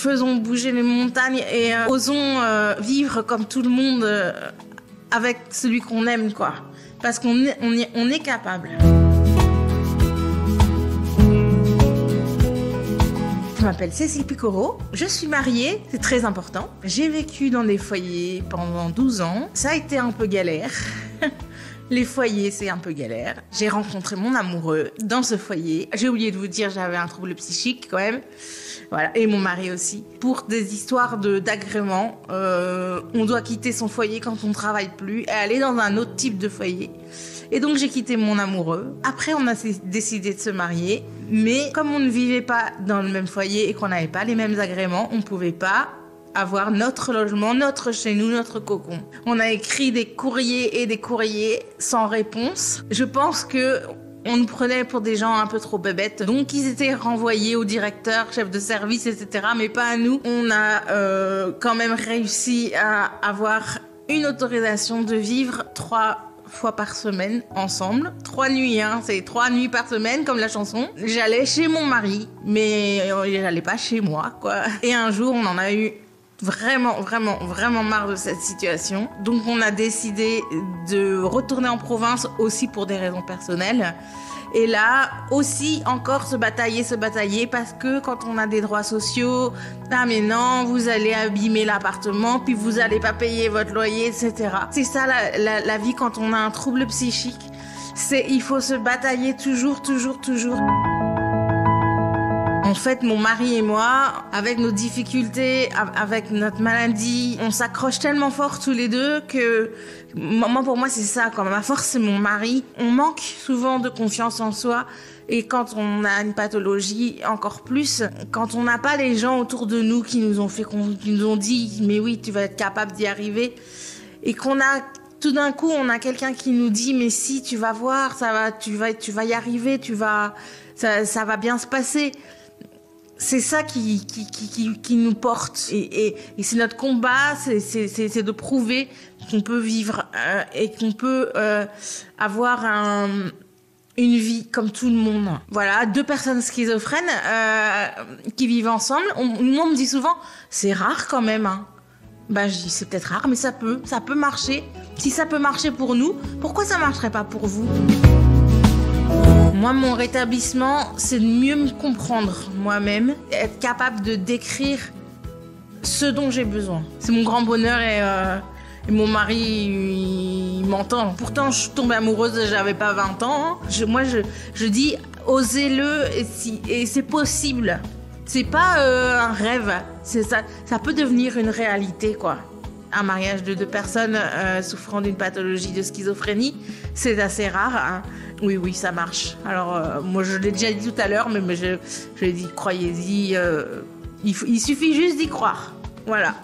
faisons bouger les montagnes et osons vivre comme tout le monde avec celui qu'on aime, quoi. Parce qu'on est capable. Je m'appelle Cécile Picoro, je suis mariée, c'est très important. J'ai vécu dans des foyers pendant 12 ans, ça a été un peu galère. Les foyers, c'est un peu galère. J'ai rencontré mon amoureux dans ce foyer. J'ai oublié de vous dire, j'avais un trouble psychique quand même. Voilà, et mon mari aussi. Pour des histoires d'agrément, on doit quitter son foyer quand on ne travaille plus et aller dans un autre type de foyer. Et donc j'ai quitté mon amoureux. Après, on a décidé de se marier. Mais comme on ne vivait pas dans le même foyer et qu'on n'avait pas les mêmes agréments, on ne pouvait pas avoir notre logement, notre chez nous, notre cocon. On a écrit des courriers et des courriers sans réponse. Je pense que on nous prenait pour des gens un peu trop bébêtes. Donc ils étaient renvoyés au directeur, chef de service, etc. Mais pas à nous. On a quand même réussi à avoir une autorisation de vivre 3 fois par semaine ensemble. 3 nuits, hein, c'est 3 nuits par semaine comme la chanson. J'allais chez mon mari, mais j'allais pas chez moi, quoi. Et un jour, on en a eu vraiment marre de cette situation. Donc on a décidé de retourner en province aussi pour des raisons personnelles. Et là aussi encore se batailler parce que quand on a des droits sociaux, ah mais non, vous allez abîmer l'appartement, puis vous allez pas payer votre loyer, etc. C'est ça la vie quand on a un trouble psychique. Il faut se batailler toujours. En fait, mon mari et moi, avec nos difficultés, avec notre maladie, on s'accroche tellement fort tous les deux que pour moi, c'est ça, quoi. Ma force, c'est mon mari. On manque souvent de confiance en soi. Et quand on a une pathologie, encore plus, quand on n'a pas les gens autour de nous qui nous ont dit, mais oui, tu vas être capable d'y arriver. Et tout d'un coup, on a quelqu'un qui nous dit, mais si, tu vas voir, tu vas y arriver, ça va bien se passer. C'est ça qui nous porte et c'est notre combat, c'est de prouver qu'on peut vivre et qu'on peut avoir une vie comme tout le monde. Voilà, 2 personnes schizophrènes qui vivent ensemble. Moi, on me dit souvent, c'est rare quand même. Hein. Bah, je dis, c'est peut-être rare, mais ça peut marcher. Si ça peut marcher pour nous, pourquoi ça marcherait pas pour vous ? Moi, mon rétablissement, c'est de mieux me comprendre moi-même, être capable de décrire ce dont j'ai besoin. C'est mon grand bonheur et mon mari, il m'entend. Pourtant, je suis tombée amoureuse, j'avais pas 20 ans. Je dis, osez-le et c'est possible. C'est pas un rêve, ça peut devenir une réalité, quoi. Un mariage de 2 personnes souffrant d'une pathologie de schizophrénie, c'est assez rare. Hein. Oui, ça marche. Alors, moi, je l'ai déjà dit tout à l'heure, mais je l'ai dit, croyez-y. Il suffit juste d'y croire. Voilà.